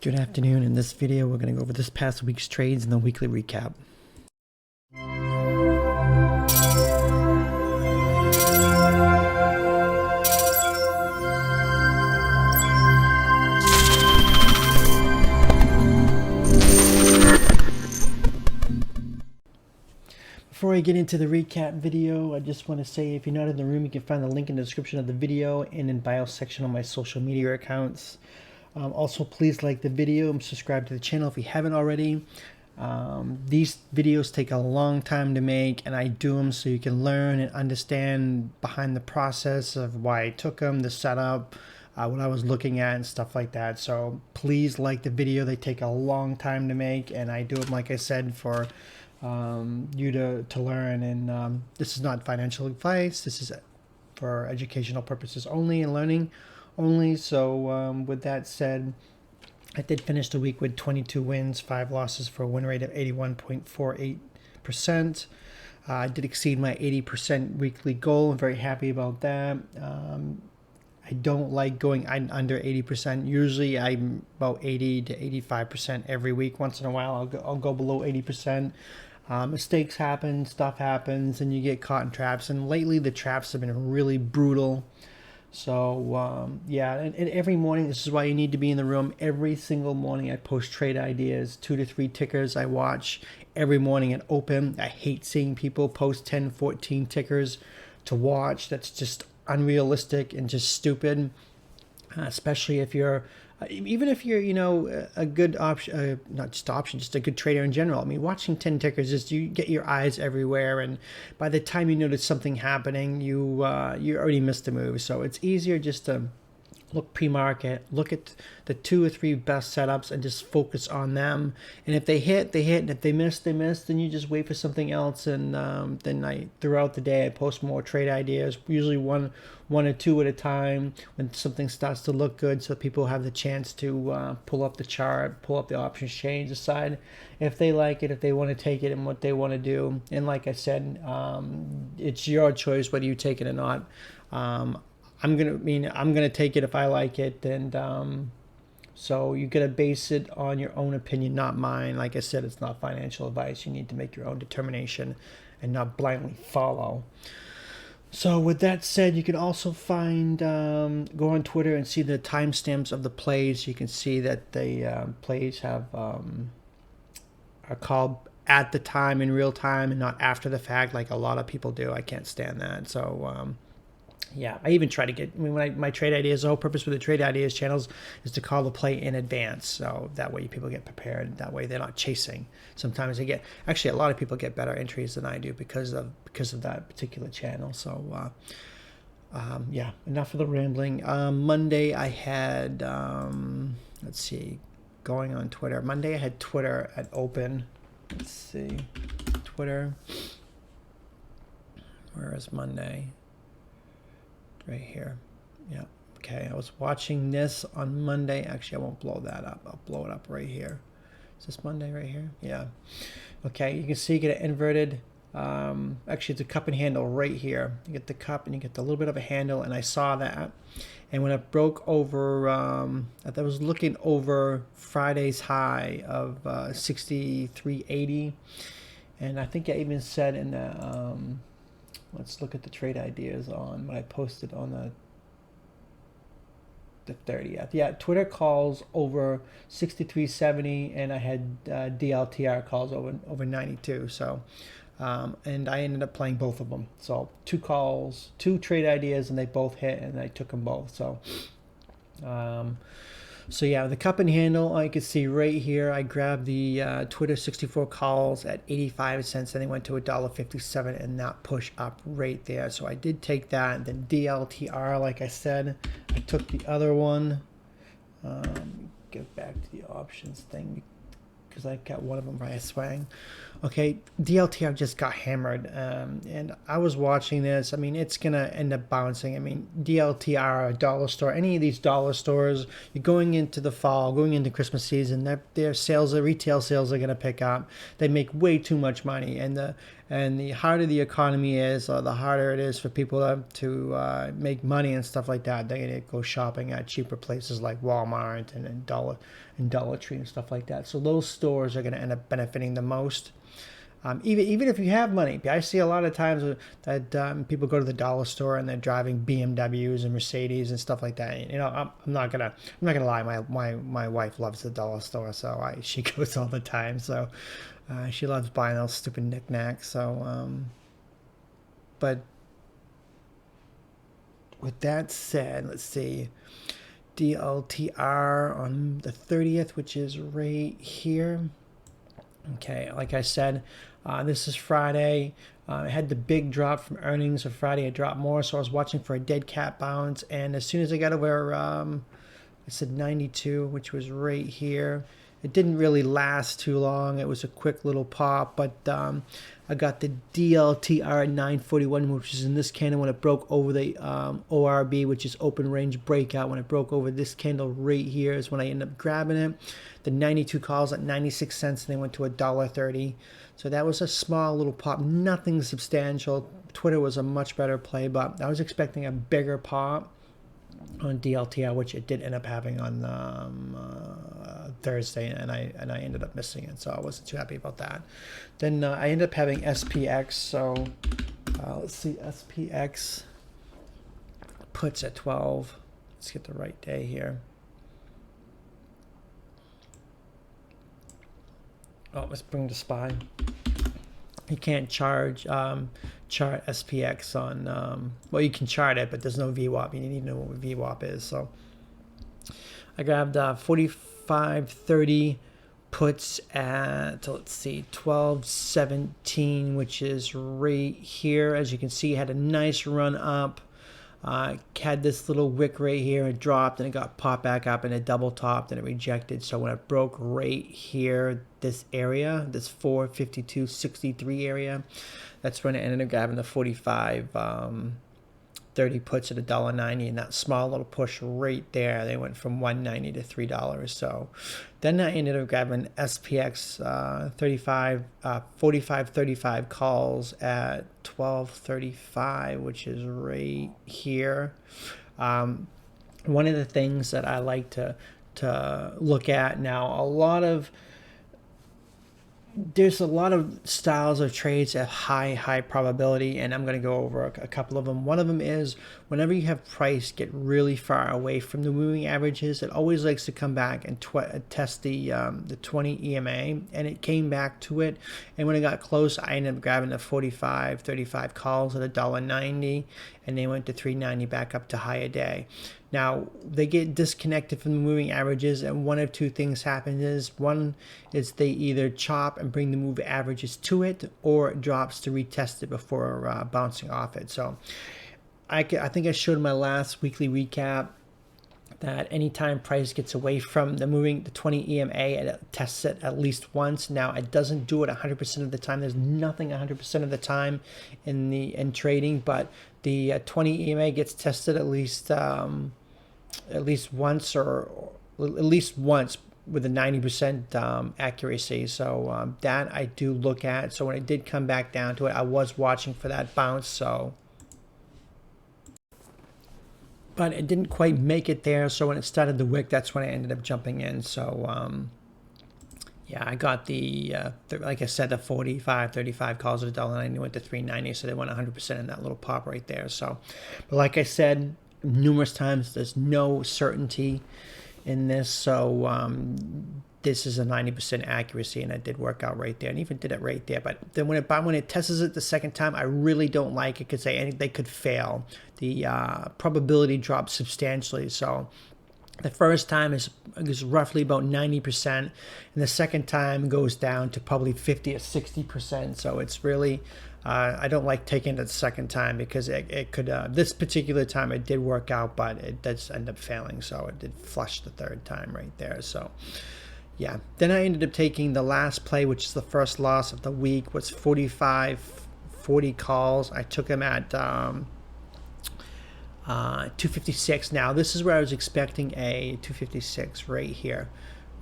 Good afternoon. In this video, we're going to go over this past week's trades and the weekly recap. Before I get into the recap video, I just want to say if you're not in the room, you can find the link in the description of the video and in bio section on my social media accounts. Also, please like the video and subscribe to the channel if you haven't already. These videos take a long time to make, and I do them so you can learn and understand behind the process of why I took them, the setup, what I was looking at and stuff like that. So please like the video. They take a long time to make, and I do them, like I said, for you to learn. And this is not financial advice. This is for educational purposes only and learning only. So with that said, I did finish the week with 22 wins, 5 losses for a win rate of 81.48%. I did exceed my 80% weekly goal. I'm very happy about that. I don't like going under 80%. Usually I'm about 80 to 85% every week. Once in a while I'll go below 80%. Mistakes happen, stuff happens, and you get caught in traps. And lately the traps have been really brutal. So yeah, and every morning, this is why you need to be in the room. Every single morning I post trade ideas, 2 to 3 tickers I watch every morning and open. I hate seeing people post 10, 14 tickers to watch. That's just unrealistic and just stupid, especially if you're even if you're, you know, a good option, not just option, just a good trader in general. I mean, watching 10 tickers is you get your eyes everywhere, and by the time you notice something happening, you already missed the move. So it's easier just to look pre-market, look at the 2 or 3 best setups and just focus on them. And if they hit, they hit. And if they miss, they miss. Then you just wait for something else. And then throughout the day, I post more trade ideas, usually one or two at a time when something starts to look good, so people have the chance to pull up the chart, pull up the options chain, decide if they like it, if they want to take it, and what they want to do. And like I said, it's your choice whether you take it or not. I'm gonna take it if I like it, and so you gotta base it on your own opinion, not mine. Like I said, it's not financial advice. You need to make your own determination and not blindly follow. So with that said, you can also find go on Twitter and see the timestamps of the plays. You can see that the plays have are called at the time, in real time, and not after the fact like a lot of people do. I can't stand that. So yeah, I even try to get, my trade ideas, the whole purpose with the trade ideas channels is to call the play in advance. So that way people get prepared. That way they're not chasing. Sometimes they get, actually a lot of people get better entries than I do because of that particular channel. So yeah, enough of the rambling. Monday I had, let's see, going on Twitter. Monday I had Twitter at open. Let's see, Twitter. Where is Monday? Right here. Yeah. Okay. I was watching this on Monday. Actually, I won't blow that up. I'll blow it up right here. Is this Monday right here? Yeah. Okay. You can see you get an inverted. Actually, it's a cup and handle right here. You get the cup and you get a little bit of a handle, and I saw that. And when it broke over, I was looking over Friday's high of 63.80, and I think I even said in the let's look at the trade ideas on what I posted on the 30th. Yeah, Twitter calls over 63.70, and I had DLTR calls over 92. So, and I ended up playing both of them. So 2 calls, 2 trade ideas, and they both hit, and I took them both. So, so yeah, the cup and handle, I could see right here, I grabbed the Twitter 64 calls at 85 cents, and they went to $1.57, and that push up right there. So I did take that. And then DLTR, like I said, I took the other one. Get back to the options thing because I got one of them by a swang. Okay, DLTR just got hammered, and I was watching this. I mean, it's gonna end up bouncing. I mean, DLTR, a dollar store, any of these dollar stores, you're going into the fall, going into Christmas season, their sales, the retail sales are gonna pick up. They make way too much money, and And the harder the economy is, the harder it is for people to make money and stuff like that. They're going to go shopping at cheaper places like Walmart and Dollar Tree and stuff like that. So those stores are going to end up benefiting the most. Even if you have money, I see a lot of times that people go to the dollar store and they're driving BMWs and Mercedes and stuff like that. You know, I'm not gonna lie. My wife loves the dollar store, so she goes all the time. So she loves buying those stupid knickknacks. So, but with that said, let's see. DLTR on the 30th, which is right here. Okay, like I said, this is Friday. I had the big drop from earnings of Friday. It dropped more, so I was watching for a dead cat bounce. And as soon as I got over, I said 92, which was right here. It didn't really last too long. It was a quick little pop, but I got the DLTR at 941, which is in this candle when it broke over the ORB, which is open range breakout. When it broke over this candle right here is when I ended up grabbing it. The 92 calls at 96 cents, and they went to $1.30. So that was a small little pop, nothing substantial. Twitter was a much better play, but I was expecting a bigger pop on DLTR, which it did end up having on Thursday, and I ended up missing it, so I wasn't too happy about that. Then I ended up having SPX, so let's see, SPX puts at 12. Let's get the right day here. Oh, let's bring the SPY. You can't chart SPX on, well, you can chart it, but there's no VWAP. You need to know what VWAP is. So I grabbed 45.30 puts at, let's see, 12.17, which is right here. As you can see, it had a nice run up. Had this little wick right here. It dropped and it got popped back up and it double topped and it rejected. So when it broke right here, this area, this 452.63 area, that's when it ended up grabbing the 45.30 puts at $1.90, and that small little push right there, they went from $1.90 to $3. So then I ended up grabbing SPX 45.35 calls at 12.35, which is right here. One of the things that I like to look at now, there's a lot of styles of trades at high probability, and I'm going to go over a couple of them. One of them is whenever you have price get really far away from the moving averages, it always likes to come back and test the 20 EMA, and it came back to it. And when it got close, I ended up grabbing the 45.35 calls at $1.90, and they went to $3.90 back up to higher day. Now, they get disconnected from the moving averages, and one of two things happens. One is they either chop and bring the moving averages to it, or it drops to retest it before bouncing off it. So I think I showed in my last weekly recap that anytime price gets away from the 20 EMA, it tests it at least once. Now, it doesn't do it 100% of the time. There's nothing 100% of the time in trading, but the 20 EMA gets tested at least once, or at least once with a 90% accuracy. So that I do look at. So when it did come back down to it, I was watching for that bounce. So, but it didn't quite make it there. So when it started the wick, that's when I ended up jumping in. So yeah, I got like I said, the 45.35 calls at $1.90, went to $3.90. So they went 100% in that little pop right there. So, but like I said numerous times, there's no certainty in this. So this is a 90% accuracy, and it did work out right there, and even did it right there. But then when it tests it the second time, I really don't like it because they could fail. The probability drops substantially. So the first time is roughly about 90%, and the second time goes down to probably 50 or 60%. So it's really, I don't like taking it the second time because it could, this particular time it did work out, but it does end up failing. So it did flush the third time right there. So yeah, then I ended up taking the last play, which is the first loss of the week, was 45.40 calls. I took them at 256. Now, this is where I was expecting a 256 right here.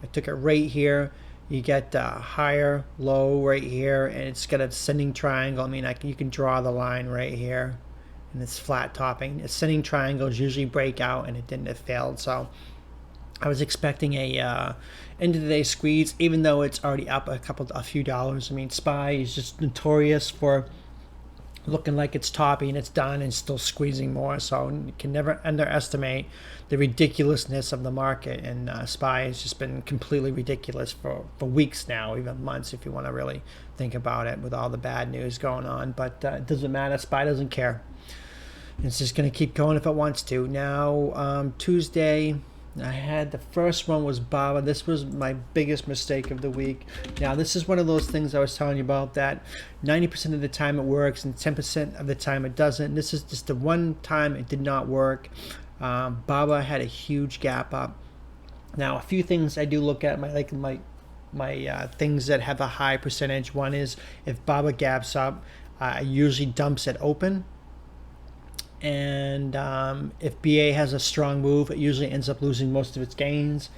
I took it right here. You get higher, low right here, and it's got a ascending triangle. I mean, you can draw the line right here, and it's flat topping. Ascending triangles usually break out, and it didn't. It failed. So I was expecting a end of the day squeeze, even though it's already up a few dollars. I mean, SPY is just notorious for looking like it's topping, it's done, and still squeezing more. So you can never underestimate the ridiculousness of the market. And SPY has just been completely ridiculous for weeks now, even months, if you want to really think about it, with all the bad news going on. But it doesn't matter. SPY doesn't care. It's just going to keep going if it wants to. Now, Tuesday, I had the first one was BABA. This was my biggest mistake of the week. Now, this is one of those things I was telling you about, that 90% of the time it works and 10% of the time it doesn't. This is just the one time it did not work. BABA had a huge gap up. Now, a few things I do look at, my things that have a high percentage. One is if BABA gaps up, it usually dumps it open. And if BA has a strong move, it usually ends up losing most of its gains.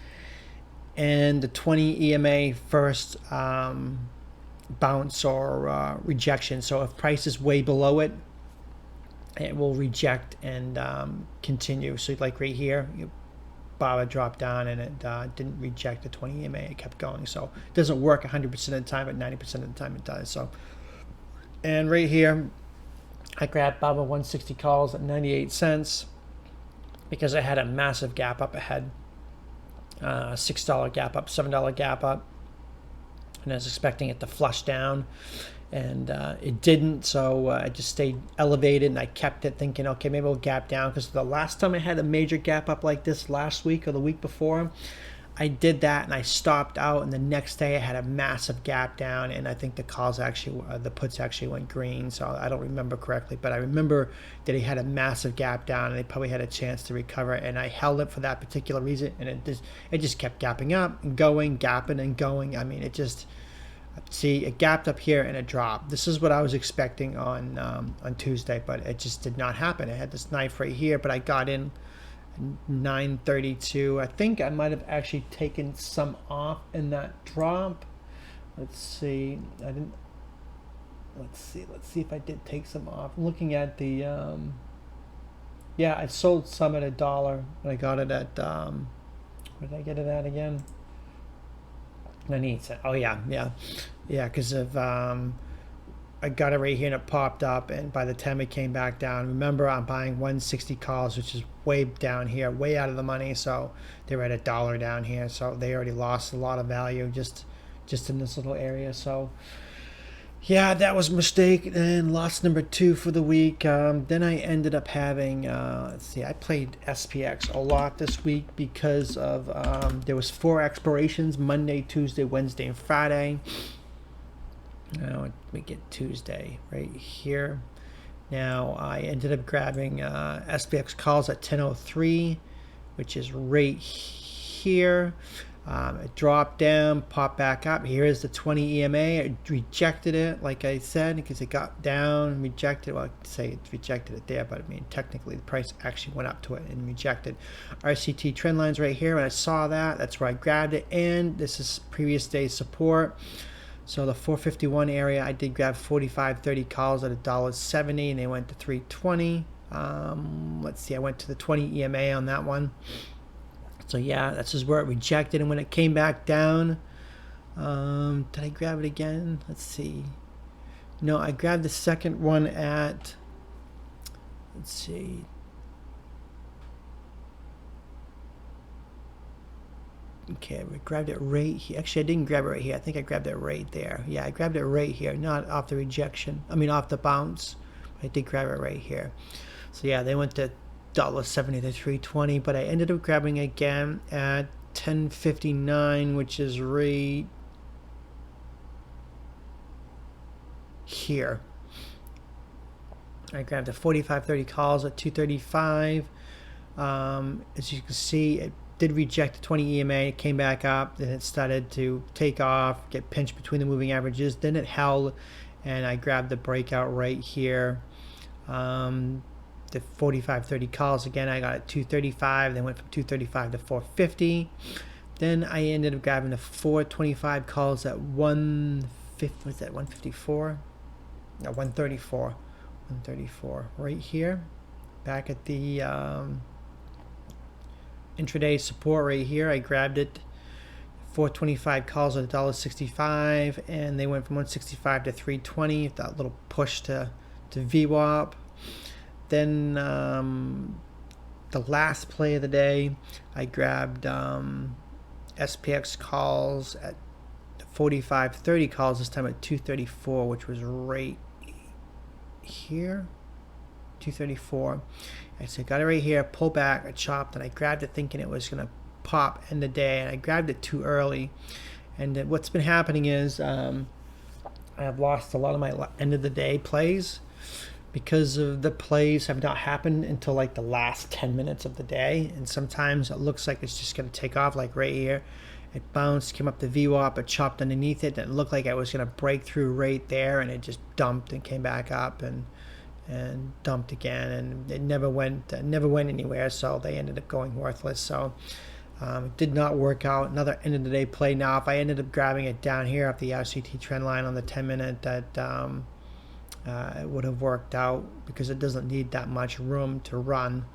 And the 20 EMA first bounce or rejection. So if price is way below it, it will reject and continue. So like right here, BABA dropped down and it didn't reject the 20 EMA. It kept going. So it doesn't work 100% of the time, but 90% of the time it does. So, and right here, I grabbed BABA 160 calls at 98 cents because I had a massive gap up ahead. $6 gap up, $7 gap up. And I was expecting it to flush down. And it didn't, so I just stayed elevated and I kept it thinking, okay, maybe it'll gap down. Because the last time I had a major gap up like this last week or the week before, I did that and I stopped out, and the next day I had a massive gap down, and I think the calls actually, the puts actually went green. So I don't remember correctly, but I remember that he had a massive gap down, and they probably had a chance to recover. And I held it for that particular reason, and it just kept gapping up and going, gapping and going. I mean, it just, see, it gapped up here and it dropped. This is what I was expecting on Tuesday, but it just did not happen. I had this knife right here, but I got in 932. I think I might have actually taken some off in that drop. Let's see. I didn't. Let's see if I did take some off. I'm looking at the yeah, I sold some at $1 and I got it at where did I get it at again? 98 cents. Oh yeah, because of I got it right here and it popped up, and by the time it came back down, remember I'm buying 160 calls, which is way down here, way out of the money. So they were at $1 down here, so they already lost a lot of value just in this little area. So yeah, that was a mistake. And loss number 2 for the week. Then I ended up having let's see, I played SPX a lot this week because of there was 4 expirations: Monday, Tuesday, Wednesday, and Friday. Now let me get Tuesday right here. Now I ended up grabbing SPX calls at 10:03, which is right here. It dropped down, popped back up. Here is the 20 EMA. I rejected it, like I said, because it got down, rejected. Well, I could say it rejected it there, but I mean, technically the price actually went up to it and rejected. RCT trend lines right here. When I saw that, that's where I grabbed it. And this is previous day support. So the 451 area, I did grab 45.30 calls at $1.70, and they went to 320. Let's see, I went to the 20 EMA on that one. So yeah, that's just where it rejected. And when it came back down, did I grab it again? Let's see. No, I grabbed the second one at, let's see. Okay, we grabbed it right here. Actually, I didn't grab it right here. I think I grabbed it right there. Yeah, I grabbed it right here, not off the rejection. I mean, off the bounce. I did grab it right here. So yeah, they went to $1.70 to 320, but I ended up grabbing again at 10.59, which is right here. I grabbed the 45.30 calls at 235. As you can see, it did reject the 20 EMA, it came back up, then it started to take off, get pinched between the moving averages, then it held, and I grabbed the breakout right here. The 45.30 calls again, I got at 235, then went from 235 to 450. Then I ended up grabbing the 425 calls at 150. Was that 154? No, 134. 134 right here. Back at the intraday support right here. I grabbed it. 425 calls at $1.65, and they went from 165 to 320. That little push to VWAP. Then the last play of the day, I grabbed SPX calls at 45.30 calls, this time at 234, which was right here. 234. I said, got it right here, pull back, I chopped, and I grabbed it thinking it was going to pop end of day, and I grabbed it too early. And what's been happening is I have lost a lot of my end of the day plays because of the plays have not happened until like the last 10 minutes of the day, and sometimes it looks like it's just going to take off. Like right here, it bounced, came up the VWAP, it chopped underneath it, and it looked like I was going to break through right there, and it just dumped and came back up and dumped again, and it never went anywhere, so they ended up going worthless. So it did not work out. Another end of the day play. Now if I ended up grabbing it down here off the RCT trend line on the 10-minute, that it would have worked out because it doesn't need that much room to run.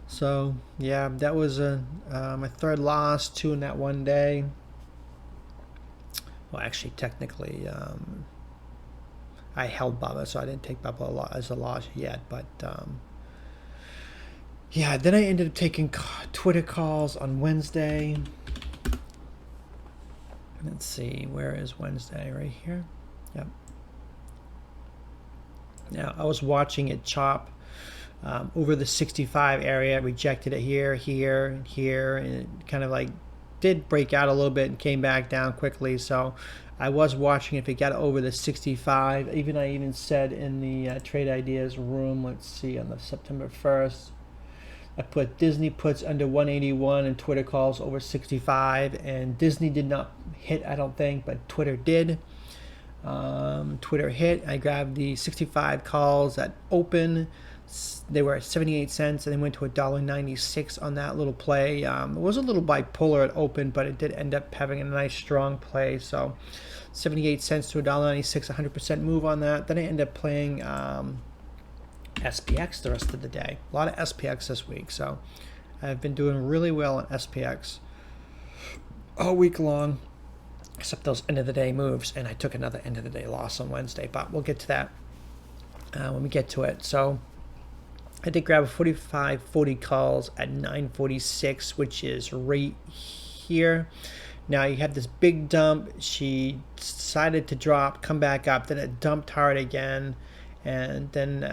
So yeah, that was my third loss, 2 in that one day. Well, actually technically I held Bubba, so I didn't take Bubba as a loss yet, but yeah, then I ended up taking Twitter calls on Wednesday. Let's see, where is Wednesday? Right here. Yep. Now I was watching it chop over the 65 area, rejected it here, and it kind of like did break out a little bit and came back down quickly. So I was watching if it got over the 65. I even said in the Trade Ideas room, let's see, on the September 1st, I put Disney puts under 181 and Twitter calls over 65, and Disney did not hit, I don't think, but Twitter did. Twitter hit. I grabbed the 65 calls at open. They were at 78 cents, and they went to $1.96 on that little play. It was a little bipolar at open, but it did end up having a nice strong play. So 78 cents to $1.96, 100% move on that. Then I ended up playing SPX the rest of the day. A lot of SPX this week, so I've been doing really well on SPX all week long, except those end of the day moves, and I took another end of the day loss on Wednesday, but we'll get to that when we get to it. So I did grab a 45.40 calls at 9.46, which is right here. Now you have this big dump. She decided to drop, come back up, then it dumped hard again, and then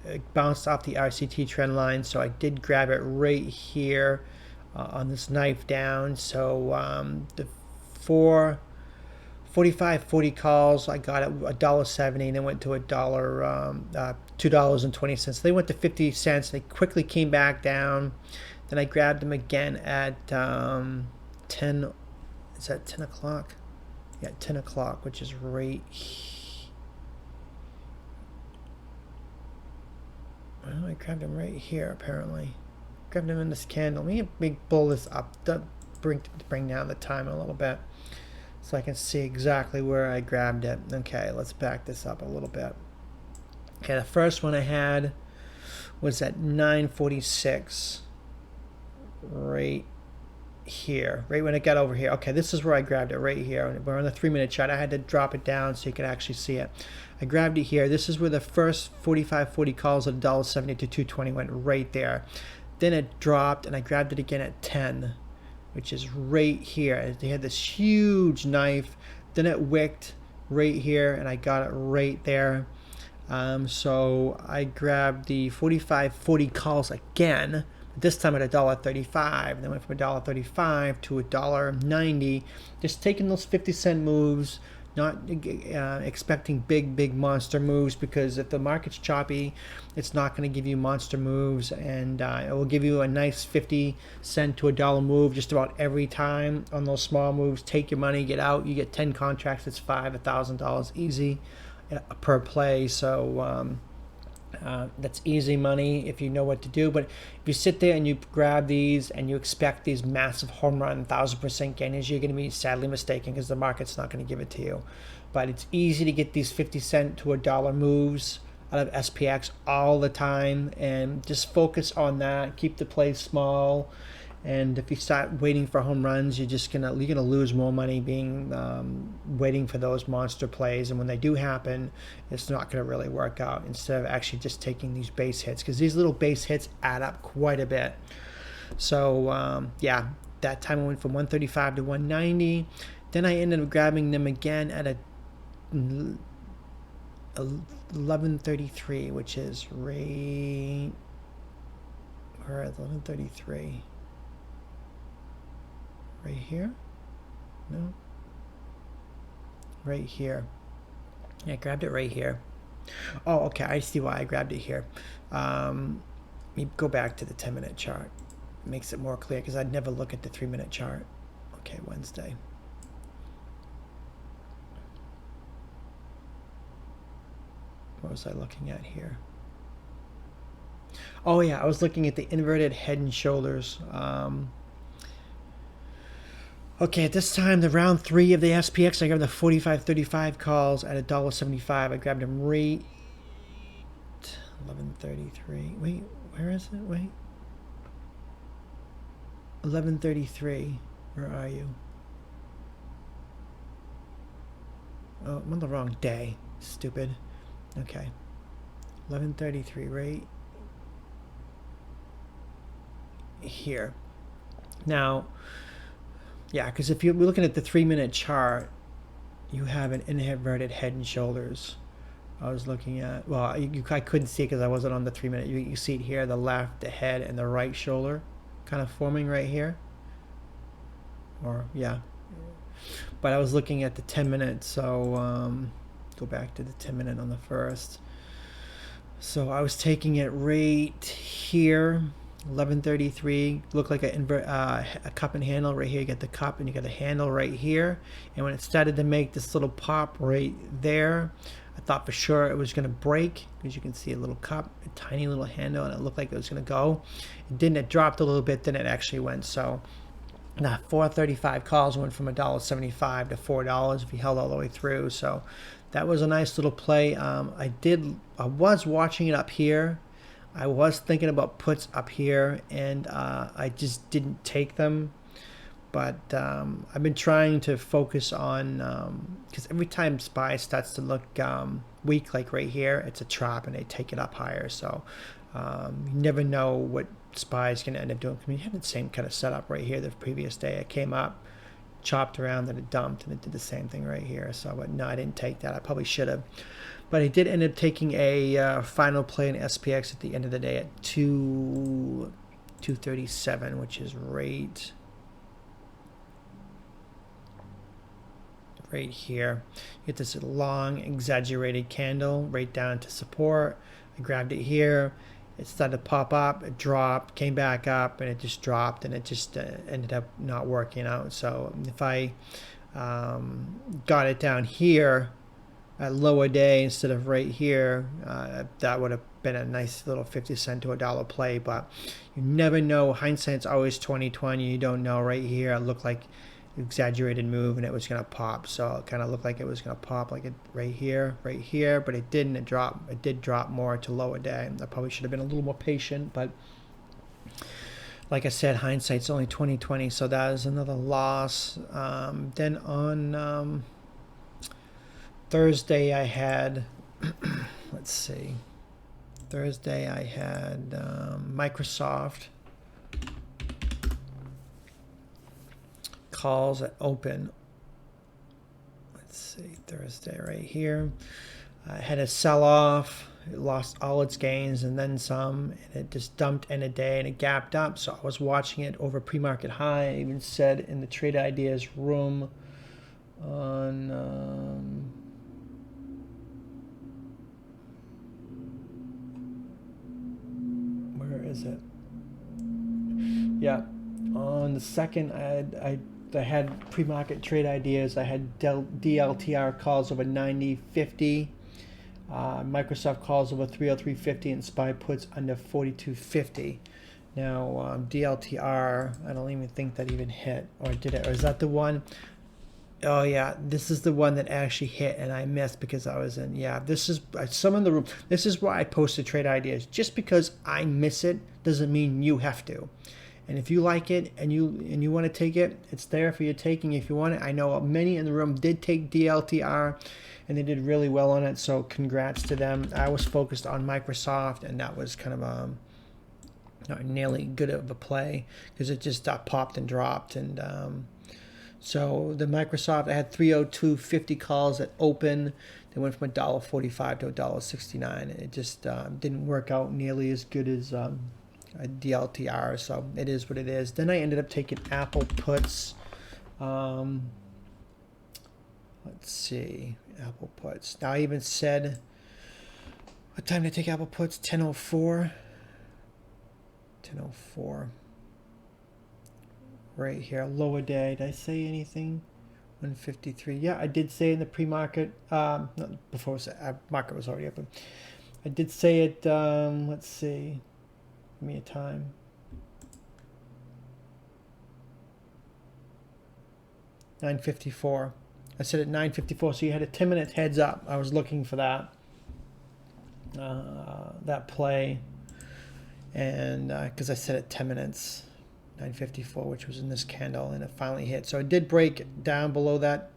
it bounced off the RCT trend line. So I did grab it right here on this knife down. So the 45.40 calls, I got it $1.70, and then went to $2.20. They went to 50 cents. They quickly came back down. Then I grabbed them again at 10. Is that 10 o'clock? Yeah, 10 o'clock, which is right here. Well, I grabbed them right here, apparently. Grabbed them in this candle. Let me pull this up to bring down the time a little bit so I can see exactly where I grabbed it. Okay, let's back this up a little bit. Okay, the first one I had was at 9.46, right here, right when it got over here. Okay, this is where I grabbed it, right here. We're on the 3-minute chart. I had to drop it down so you could actually see it. I grabbed it here. This is where the first 45.40 calls at $1.70 to $2.20 went, right there. Then it dropped, and I grabbed it again at 10, which is right here. They had this huge knife. Then it wicked right here, and I got it right there. So I grabbed the 45.40 calls again, this time at $1.35. Then went from $1.35 to $1.90. Just taking those 50-cent moves, not expecting big monster moves, because if the market's choppy, it's not going to give you monster moves, and it will give you a nice 50-cent to $1 move just about every time on those small moves. Take your money, get out. You get 10 contracts. It's $1,000 easy per play. So That's easy money if you know what to do. But if you sit there and you grab these and you expect these massive home run 1,000% gainers, you're going to be sadly mistaken, because the market's not going to give it to you. But it's easy to get these 50 cent to $1 moves out of SPX all the time, and just focus on that. Keep the play small. And if you start waiting for home runs, you're gonna lose more money being waiting for those monster plays. And when they do happen, it's not gonna really work out. Instead of actually just taking these base hits, because these little base hits add up quite a bit. So yeah, that time I went from 135 to 190. Then I ended up grabbing them again at a 1133, which is right. Where is 1133? Right here? No? Right here. Yeah, I grabbed it right here. Oh, okay. I see why I grabbed it here. Let me go back to the 10-minute chart. It makes it more clear, because I'd never look at the 3-minute chart. Okay, Wednesday. What was I looking at here? Oh, yeah. I was looking at the inverted head and shoulders. Okay, at this time, the round 3 of the SPX, I grabbed the 45.35 calls at $1.75. I grabbed them right 11.33. Wait, where is it? Wait, 11.33. Where are you? Oh, I'm on the wrong day. Stupid. Okay, 11.33. Right here. Now. Yeah, because if you're looking at the 3-minute chart, you have an inverted head and shoulders. I was looking at, well, I couldn't see because I wasn't on the 3-minute. You see it here, the left, the head, and the right shoulder kind of forming right here. Or, yeah. But I was looking at the 10-minute, so go back to the 10-minute on the first. So I was taking it right here. 11.33, look like a cup and handle right here. You got the cup and you got the handle right here, and when it started to make this little pop right there, I thought for sure it was going to break, because you can see a little cup, a tiny little handle, and it looked like it was going to go. It didn't. It dropped a little bit, then it actually went. So now 4.35 calls went from $1.75 to $4 if you held all the way through. So that was a nice little play. I was watching it up here. I was thinking about puts up here, and I just didn't take them. But I've been trying to focus on, because every time SPY starts to look weak, like right here, it's a trap, and they take it up higher. So you never know what SPY is going to end up doing. I mean, you had the same kind of setup right here the previous day. It came up, chopped around, and it dumped, and it did the same thing right here. So, but no, I didn't take that. I probably should have. But I did end up taking a final play in SPX at the end of the day at 237, which is right here. You get this long exaggerated candle right down to support. I grabbed it here. It started to pop up. It dropped, came back up, and it just dropped, and it just ended up not working out. So if I got it down here at lower day instead of right here, that would have been a nice little 50 cent to $1 play. But you never know. Hindsight's always 20/20. You don't know. Right here, it looked like exaggerated move, and it was going to pop. So it kind of looked like it was going to pop, like it right here, but it didn't. It did drop more to lower day. I probably should have been a little more patient, but like I said, hindsight's only 20/20. So that is another loss. Then on Thursday I had let's see, Thursday I had Microsoft calls at open. Let's see, Thursday right here. I had a sell-off. It lost all its gains and then some, and it just dumped in a day, and it gapped up. So I was watching it over pre-market high. I even said in the Trade Ideas room on where is it? Yeah, on the second, I had pre-market trade ideas. I had DLTR calls over 90.50. Microsoft calls over 303.50 and SPY puts under 42.50. Now DLTR, I don't even think that even hit, or did it? Or is that the one? Oh yeah, this is the one that actually hit and I missed because I was in. Yeah, this is some in the room. This is why I posted trade ideas. Just because I miss it doesn't mean you have to. And if you like it and you want to take it, it's there for your taking if you want it. I know many in the room did take DLTR and they did really well on it, so congrats to them. I was focused on Microsoft and that was kind of not nearly good of a play because it just popped and dropped. And so the Microsoft, I had 302.50 calls at open. They went from $1.45 to $1.69. And it just didn't work out nearly as good as a DLTR. So it is what it is. Then I ended up taking Apple puts. Let's see, Apple puts. Now I even said, what time did I take Apple puts? 10:04. 10:04. Right here, lower day. Did I say anything? 153. Yeah, I did say in the pre-market. Not before market was already open. I did say it. Let's see. Give me a time. $9.54. I said at 9:54, so you had a 10-minute heads up. I was looking for that play, and because I said at 10 minutes. 9:54, which was in this candle, and it finally hit. So it did break down below that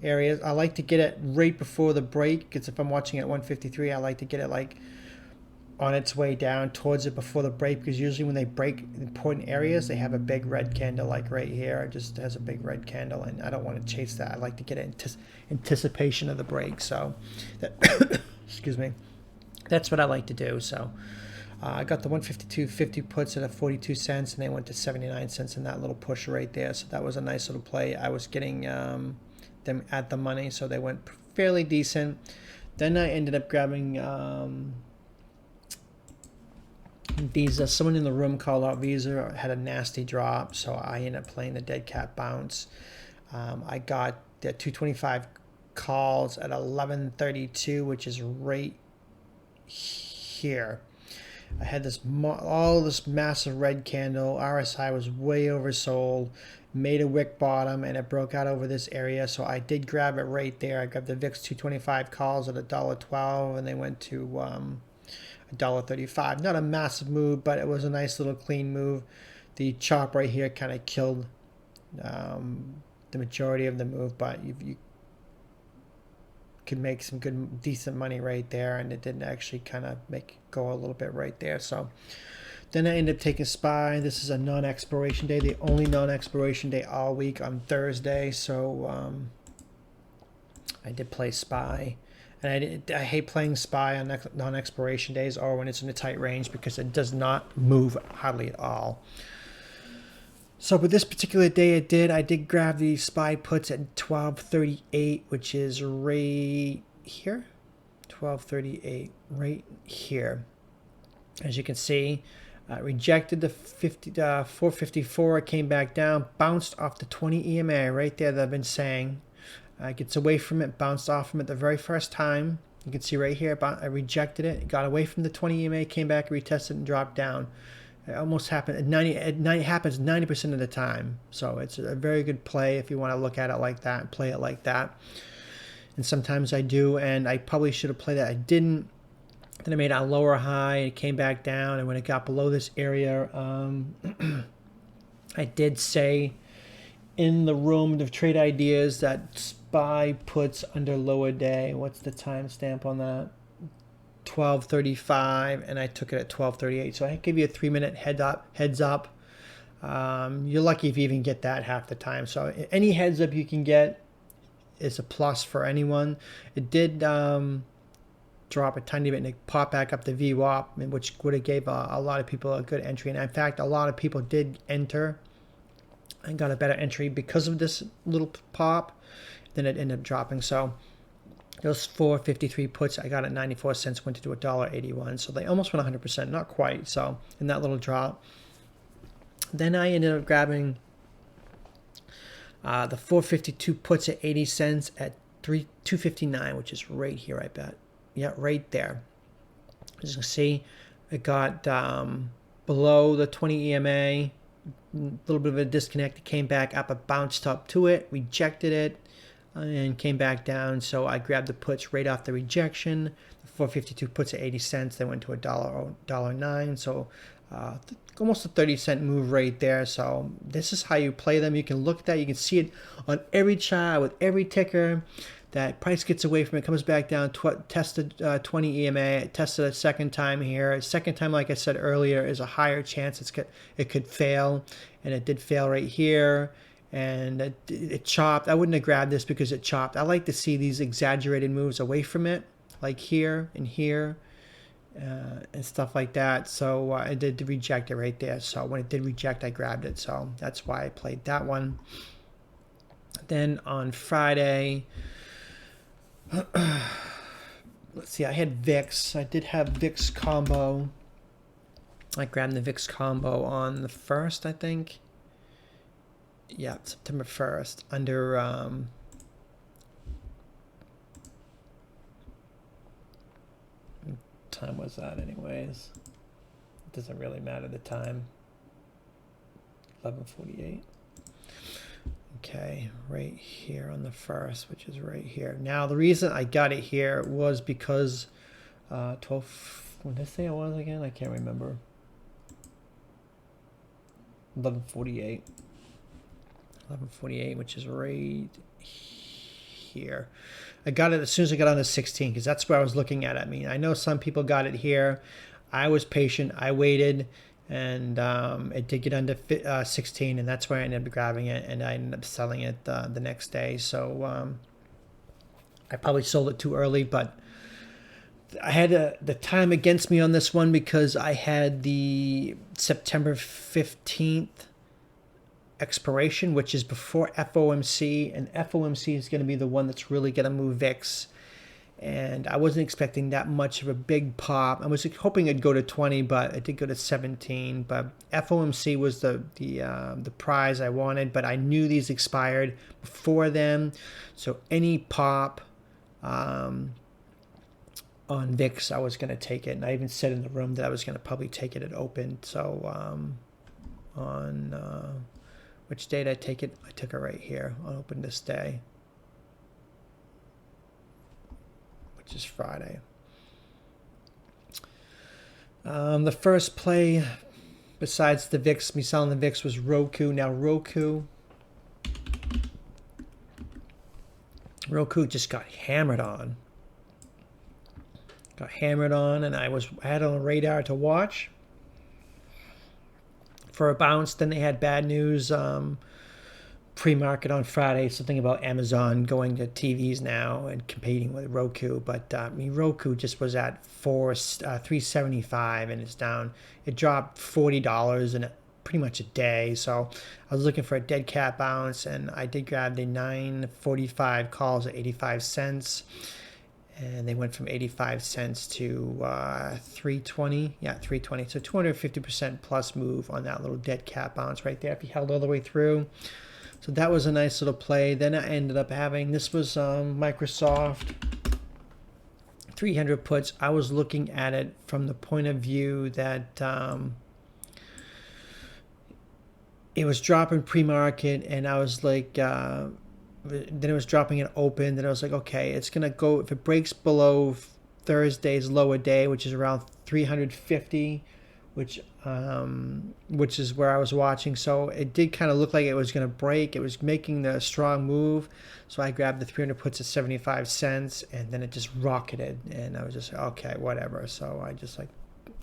area. I like to get it right before the break, because if I'm watching at 153, I like to get it like on its way down towards it before the break, because usually when they break important areas, they have a big red candle like right here. It just has a big red candle, and I don't want to chase that. I like to get it in anticipation of the break. So that excuse me, that's what I like to do. So I got the 152.50 puts at 42 cents, and they went to 79 cents in that little push right there. So that was a nice little play. I was getting them at the money, so they went fairly decent. Then I ended up grabbing Visa. Someone in the room called out Visa, had a nasty drop, so I ended up playing the dead cat bounce. I got the 225 calls at 11:32, which is right here. I had all this massive red candle. RSI was way oversold, made a wick bottom, and it broke out over this area. So I did grab it right there. I grabbed the VIX 225 calls at $1.12, and they went to $1.35. Not a massive move, but it was a nice little clean move. The chop right here kind of killed the majority of the move, but you could make some good, decent money right there, and it didn't actually kind of go a little bit right there. So then I ended up taking SPY. This is a non-expiration day, the only non-expiration day all week on Thursday. So I did play SPY, and I hate playing SPY on non-expiration days or when it's in a tight range, because it does not move hardly at all. So with this particular day, I did grab the SPY puts at 12:38, which is right here. 12:38, right here. As you can see, rejected the 454. It came back down, bounced off the 20 EMA right there that I've been saying. Gets away from it, bounced off from it the very first time. You can see right here, I rejected it, got away from the 20 EMA, came back, retested, and dropped down. It almost happened. It happens 90% of the time. So it's a very good play if you want to look at it like that and play it like that. And sometimes I do, and I probably should have played that. I didn't. Then I made a lower high, and it came back down. And when it got below this area, I did say in the room of trade ideas that SPY puts under lower day. What's the timestamp on that? 12:35, and I took it at 12:38. So I give you a 3-minute heads up. You're lucky if you even get that half the time. So any heads up you can get is a plus for anyone. It did drop a tiny bit and it popped back up the VWAP, which would have gave a lot of people a good entry. And in fact, a lot of people did enter and got a better entry because of this little pop. Then it ended up dropping. So those 453 puts I got at 94 cents went to $1.81. So they almost went 100%, not quite. So in that little drop. Then I ended up grabbing the 452 puts at 80 cents at 259, which is right here, I bet. Yeah, right there. As you can see, it got below the 20 EMA, a little bit of a disconnect. It came back up, it bounced up to it, rejected it, and came back down. So I grabbed the puts right off the rejection. The 452 puts at 80 cents. They went to $1.09. So almost a 30-cent move right there. So this is how you play them. You can look at that. You can see it on every chart with every ticker. That price gets away from it, comes back down, tested 20 EMA, tested a second time here. Second time, like I said earlier, is a higher chance it could fail, and it did fail right here. And it chopped. I wouldn't have grabbed this because it chopped. I like to see these exaggerated moves away from it, like here and here, and stuff like that. So I did reject it right there. So when it did reject, I grabbed it. So that's why I played that one. Then on Friday, let's see, I had VIX. I did have VIX combo. I grabbed the VIX combo on the 1st, I think. Yeah, September 1st. Under what time was that anyways? It doesn't really matter the time. 11:48. Okay, right here on the 1st, which is right here. Now, the reason I got it here was because 12, what did I say it was again? I can't remember. 11:48. 11:48, which is right here. I got it as soon as I got on the 16, because that's where I was looking at it. I mean, I know some people got it here. I was patient. I waited. And it did get under 16, and that's where I ended up grabbing it, and I ended up selling it the next day. So I probably sold it too early, but I had the time against me on this one because I had the September 15th expiration, which is before FOMC, and FOMC is going to be the one that's really going to move VIX. And I wasn't expecting that much of a big pop. I was hoping it'd go to 20, but it did go to 17. But FOMC was the prize I wanted, but I knew these expired before then. So any pop on VIX, I was going to take it. And I even said in the room that I was going to probably take it at open. So on which day did I take it? I took it right here on open this day, which is Friday. The first play, besides the VIX, me selling the VIX, was Roku. Now Roku just got hammered on. And I had on a radar to watch for a bounce. Then they had bad news pre-market on Friday, something about Amazon going to TVs now and competing with Roku. But I mean, Roku just was at $375 and it's down. It dropped $40 in pretty much a day. So I was looking for a dead cat bounce, and I did grab the 945 calls at 85 cents. And they went from 85 cents to 320. Yeah, 320. So 250% plus move on that little dead cat bounce right there if you held all the way through. So that was a nice little play. Then I ended up having, this was Microsoft 300 puts. I was looking at it from the point of view that it was dropping pre-market, and I was like, then it was dropping it open. Then I was like, okay, it's going to go, if it breaks below Thursday's lower day, which is around 350, which is where I was watching. So it did kind of look like it was going to break. It was making the strong move. So I grabbed the 300 puts at 75 cents, and then it just rocketed. And I was just, okay, whatever. So I just like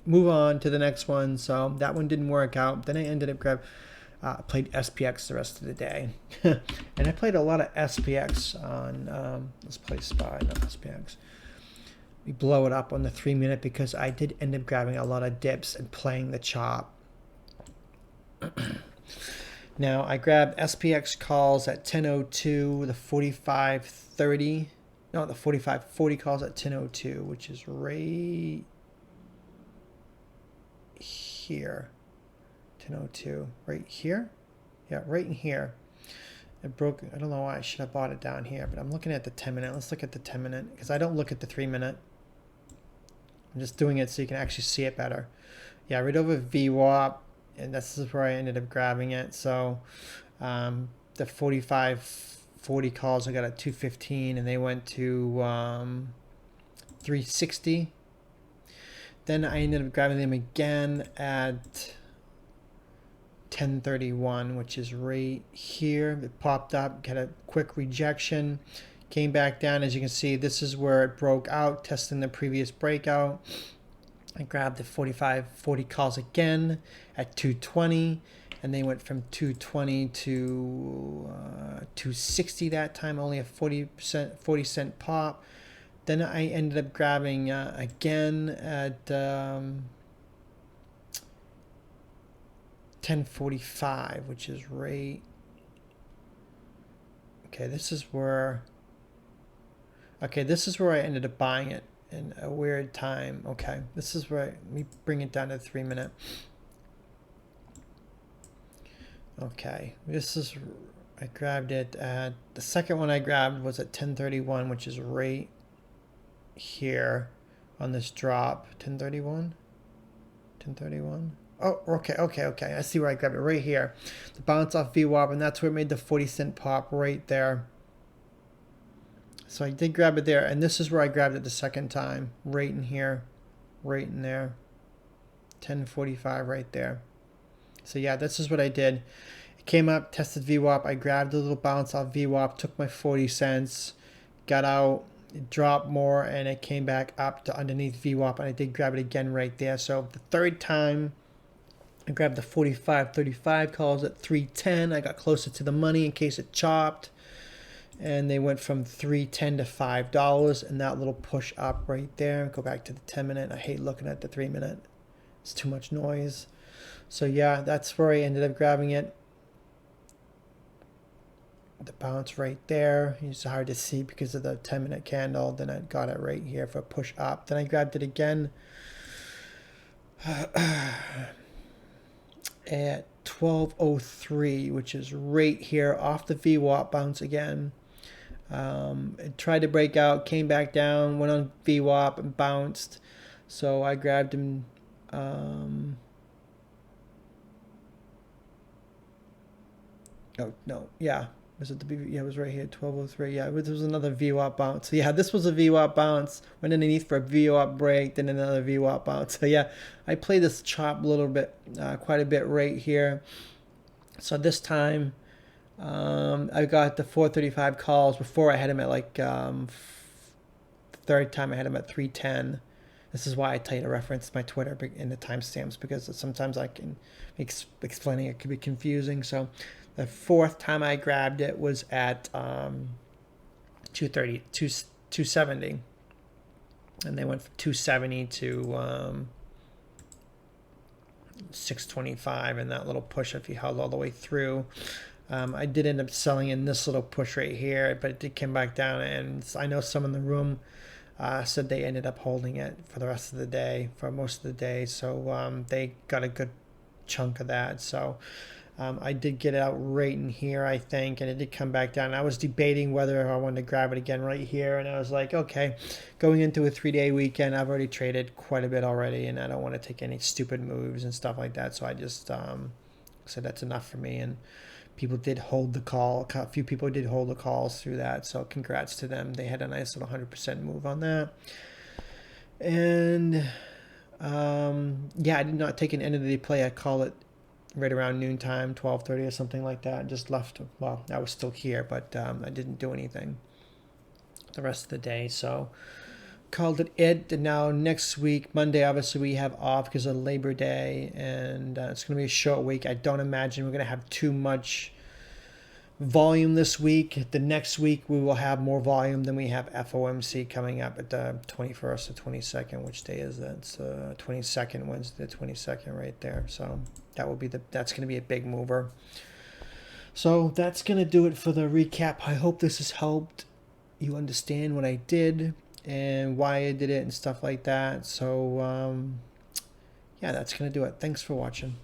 move on to the next one. So that one didn't work out. Then I ended up played SPX the rest of the day. And I played a lot of SPX on, let's play SPY, not SPX. We blow it up on the 3-minute because I did end up grabbing a lot of dips and playing the chop. Now I grabbed SPX calls at 10:02, the 45:30, no, the 45:40 calls at 10:02, which is right here. 10:02, right here? Yeah, right in here. It broke. I don't know why I should have bought it down here, but I'm looking at the 10-minute. Let's look at the 10-minute because I don't look at the 3-minute. I'm just doing it so you can actually see it better. Yeah, right over VWAP, and this is where I ended up grabbing it. So the 40 calls I got at 215, and they went to 360. Then I ended up grabbing them again at 1031, which is right here. It popped up, got a quick rejection, came back down. As you can see, this is where it broke out, testing the previous breakout. I grabbed the 40 calls again at 220, and they went from 220 to 260 that time, only a 40 cent pop. Then I ended up grabbing again at 1045, which is right. Okay, this is where I ended up buying it in a weird time. Okay, this is where let me bring it down to 3 minute. Okay, this is, I grabbed it at, the second one I grabbed was at 1031, which is right here on this drop. 1031. Oh, okay. I see where I grabbed it, right here. The bounce off VWAP, and that's where it made the 40 cent pop right there. So I did grab it there, and this is where I grabbed it the second time, right in here, right in there. 1045 right there. So yeah, this is what I did. It came up, tested VWAP. I grabbed a little bounce off VWAP, took my 40 cents, got out. It dropped more, and it came back up to underneath VWAP, and I did grab it again right there. So the third time, I grabbed the 45.35 calls at 310. I got closer to the money in case it chopped, and they went from 310 to $5, and that little push up right there. Go back to the 10 minute. I hate looking at the 3 minute. It's too much noise. So yeah, that's where I ended up grabbing it. The bounce right there. It's hard to see because of the 10 minute candle. Then I got it right here for a push up. Then I grabbed it again at 1203, which is right here off the VWAP bounce again. It tried to break out, came back down, went on VWAP and bounced. So I grabbed him. Oh no, yeah. Was it the BB? Yeah, it was right here, 1203. Yeah, there was another VWAP bounce. So yeah, this was a VWAP bounce. Went underneath for a VWAP break, then another VWAP bounce. So yeah, I played this chop a little bit, quite a bit right here. So this time, I got the 435 calls before I had him at like, the third time I had him at 310. This is why I tell you to reference my Twitter in the timestamps, because sometimes I can explaining it could be confusing. So the fourth time I grabbed it was at 270, and they went from 270 to 625, and that little push, if you held all the way through. I did end up selling in this little push right here, but it did come back down, and I know some in the room said they ended up holding it for the rest of the day, for most of the day. So they got a good chunk of that. So I did get it out right in here, I think, and it did come back down. I was debating whether I wanted to grab it again right here, and I was like, okay, going into a 3-day weekend, I've already traded quite a bit already, and I don't want to take any stupid moves and stuff like that. So I just said that's enough for me, and people did hold the call. A few people did hold the calls through that, so congrats to them. They had a nice little 100% move on that. And yeah, I did not take an end of the day play. I call it right around noontime, 12:30 or something like that. Just left. Well, I was still here, but I didn't do anything the rest of the day. So called it. And now next week, Monday, obviously we have off because of Labor Day, and it's going to be a short week. I don't imagine we're going to have too much volume this week. The next week we will have more volume. Then we have FOMC coming up at the 21st or 22nd. Which day is that? It's 22nd, Wednesday the 22nd right there. So that's going to be a big mover. So that's going to do it for the recap. I hope this has helped you understand what I did and why I did it and stuff like that. So yeah, that's going to do it. Thanks for watching.